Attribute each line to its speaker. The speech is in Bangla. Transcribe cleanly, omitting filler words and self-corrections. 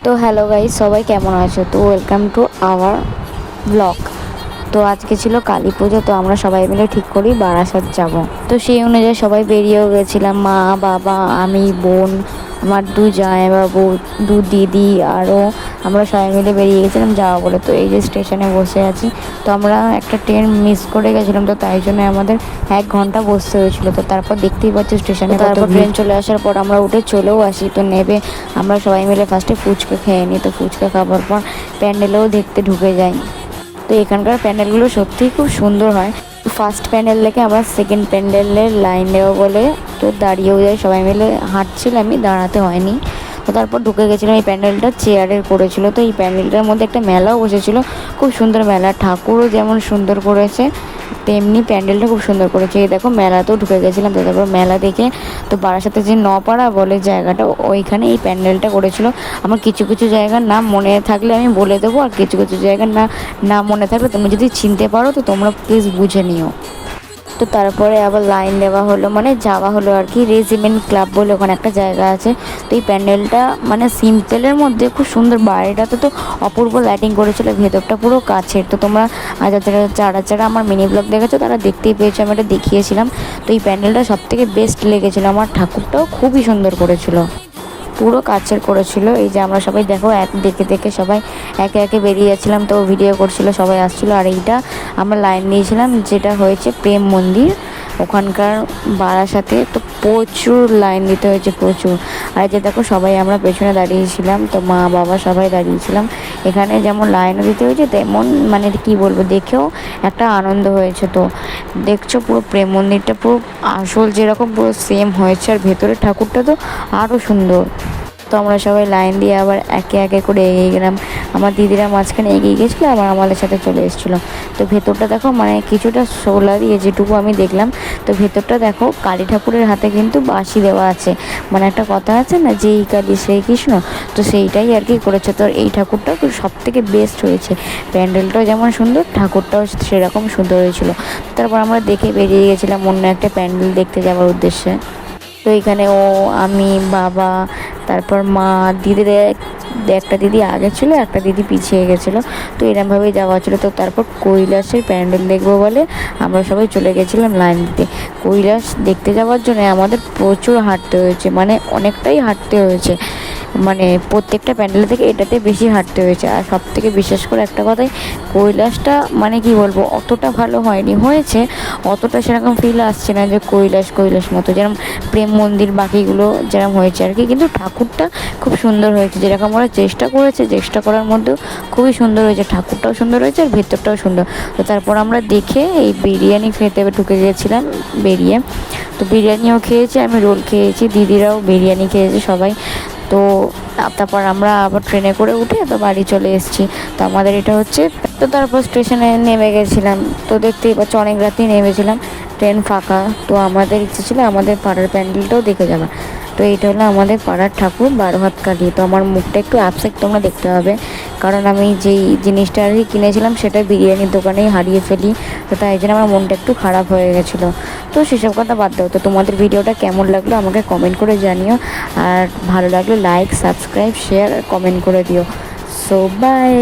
Speaker 1: তো হ্যালো গাইস, সবাই কেমন আছো? তো ওয়েলকাম টু আওয়ার ব্লগ। তো আজকে ছিল কালী পুজো, তো আমরা সবাই মিলে ঠিক করি বারাসাত যাব। তো সেই অনুযায়ী সবাই বেরিয়েও গেছিলাম, মা বাবা আমি বোন, আমার দু জামাইবাবু, দু দিদি, আরও আমরা সবাই মিলে বেরিয়ে গেছিলাম যাওয়া বলে। তো এই যে স্টেশনে বসে আছি, তো আমরা একটা ট্রেন মিস করে গেছিলাম, তো তাই জন্য আমাদের 1 ঘন্টা বসতে হয়েছিল। তো তারপর দেখতেই পাচ্ছি স্টেশনে, তারপর ট্রেন চলে আসার পর আমরা উঠে চলেও আসি। তো নেবে আমরা সবাই মিলে ফার্স্টে ফুচকা খেয়ে নিই। তো ফুচকা খাবার পর প্যান্ডেলেও দেখতে ঢুকে যাই। তো এখানকার প্যান্ডেলগুলো সত্যিই খুব সুন্দর হয়। ফার্স্ট প্যান্ডেল থেকে আমরা সেকেন্ড প্যান্ডেলের লাইন দেবো বলে তো দাঁড়িয়েও যাই সবাই মিলে, হাঁটছিলাম, আমি দাঁড়াতে হয়নি। তো তারপর ঢুকে গেছিলাম। এই প্যান্ডেলটা চেয়ারের করেছিল। তো এই প্যান্ডেলটার মধ্যে একটা মেলাও বসেছিল, খুব সুন্দর মেলা। ঠাকুরও যেমন সুন্দর করেছে তেমনি প্যান্ডেলটা খুব সুন্দর করেছে। এই দেখো মেলাতেও ঢুকে গেছিলাম। তো তারপর মেলা দেখে তো বারাসাতে যে নপাড়া বলে জায়গাটা, ওইখানে এই প্যান্ডেলটা করেছিল। আমার কিছু কিছু জায়গার নাম মনে থাকলে আমি বলে দেবো, আর কিছু কিছু জায়গার নাম মনে থাকলে তুমি যদি চিনতে পারো তো তোমরা প্লিজ বুঝে নিও। তো তারপরে আবার লাইন দেওয়া হলো, মানে যাওয়া হলো আর কি। রেজিমেন্ট ক্লাব বলে ওখানে একটা জায়গা আছে। তো এই প্যান্ডেলটা মানে সিম্পলের মধ্যে খুব সুন্দর। বাইরেটাতে তো অপূর্ব লাইটিং করেছিল, ভেতরটা পুরো কাছের। তো তোমরা যারা যারা আমার মিনি ব্লগ দেখেছো তারা দেখতেই পেয়েছো, আমি এটা দেখিয়েছিলাম। তো এই প্যান্ডেলটা সবথেকে বেস্ট লেগেছিলো আমার। ঠাকুরটাও খুবই সুন্দর করেছিল, পুরো কাছের করেছিল। এই যে আমরা সবাই দেখো দেখে দেখে সবাই একে একে বেরিয়ে যাচ্ছিলাম, তো ভিডিও করছিল, সবাই আসছিল। আর এইটা আমরা লাইন দিয়েছিলাম, যেটা হয়েছে প্রেম মন্দির ওখানকার বারাসাতে। তো প্রচুর লাইন দিতে হয়েছে, প্রচুর। আর যে দেখো সবাই আমরা পেছনে দাঁড়িয়েছিলাম, তো মা বাবা সবাই দাঁড়িয়েছিলাম। এখানে যেমন লাইনও দিতে হয়েছে তেমন মানে কি বলবো, দেখেও একটা আনন্দ হয়েছে। তো দেখছো পুরো প্রেম মন্দিরটা পুরো আসল যেরকম পুরো সেম হয়েছে, আর ভেতরের ঠাকুরটা তো আরও সুন্দর। তো আমরা সবাই লাইন দিয়ে আবার একে একে করে এগিয়ে গেলাম। আমার দিদিরা মাঝখানে এগিয়ে গেছিলো, আবার আমাদের সাথে চলে এসেছিলো। তো ভেতরটা দেখো, মানে কিছুটা শোলা দিয়ে যেটুকু আমি দেখলাম, তো ভেতরটা দেখো কালী ঠাকুরের হাতে কিন্তু বাঁশি দেওয়া আছে। মানে একটা কথা আছে না, যেই কালী সেই কৃষ্ণ, তো সেইটাই আর কি করেছে। তো এই ঠাকুরটাও সব থেকে বেস্ট হয়েছে। প্যান্ডেলটাও যেমন সুন্দর, ঠাকুরটাও সেরকম সুন্দর হয়েছিল। তারপর আমরা দেখে বেরিয়ে গেছিলাম অন্য একটা প্যান্ডেল দেখতে যাওয়ার উদ্দেশ্যে। তো এখানে আমি, বাবা, তারপর মা, দিদিরা, একটা দিদি আগে ছিল, একটা দিদি পিছিয়ে গেছিলো। তো এরমভাবেই যাওয়া হচ্ছিলো। তো তারপর কৈলাসের প্যান্ডেল দেখবো বলে আমরা সবাই চলে গেছিলাম লাইন দিতে। কৈলাস দেখতে যাওয়ার জন্য আমাদের প্রচুর হাঁটতে হয়েছে, মানে অনেকটাই হাঁটতে হয়েছে। মানে প্রত্যেকটা প্যান্ডেল থেকে এটাতে বেশি হাঁটতে হয়েছে। আর সব থেকে বিশেষ করে একটা কথাই, কৈলাসটা মানে কি বলবো, অতটা ভালো হয়নি, হয়েছে অতটা সেরকম ফিল আসছে না যে কৈলাস মতো যেরকম প্রেম মন্দির বাকিগুলো যেরকম হয়েছে আর কি। কিন্তু ঠাকুরটা খুব সুন্দর হয়েছে, যেরকম ওরা চেষ্টা করেছে, চেষ্টা করার মধ্যেও খুবই সুন্দর হয়েছে। ঠাকুরটাও সুন্দর হয়েছে আর ভেতরটাও সুন্দর। তো তারপর আমরা দেখে এই বিরিয়ানি খেতে ঢুকে গেছিলাম বেরিয়ে। তো বিরিয়ানিও খেয়েছি, আমি রোল খেয়েছি, দিদিরাও বিরিয়ানি খেয়েছে সবাই। তো তারপর আমরা আবার ট্রেনে করে উঠে তো বাড়ি চলে এসেছি। তো আমাদের এটা হচ্ছে। তো তারপর স্টেশনে নেমে গেছিলাম। তো দেখতেই পাচ্ছ অনেক রাতেই নেমেছিলাম, ট্রেন ফাঁকা। তো আমাদের ইচ্ছে ছিল আমাদের পাড়ার প্যান্ডেলটাও দেখে যাওয়ার। তো এইটা হলো আমাদের পাড়ার ঠাকুর 12 হাত কালী। তো আমার মুখটা একটু আপসেট তোমরা দেখতে হবে, কারণ আমি যেই জিনিসটা আর কি কিনেছিলাম সেটা বিরিয়ানির দোকানেই হারিয়ে ফেলি। তো তাই জন্য আমার মনটা একটু খারাপ হয়ে গেছিলো। তো সেসব কথা বাদ দাও। তো তোমাদের ভিডিওটা কেমন লাগলো আমাকে কমেন্ট করে জানিও, আর ভালো লাগলে লাইক, সাবস্ক্রাইব, শেয়ার আর কমেন্ট করে দিও। So by.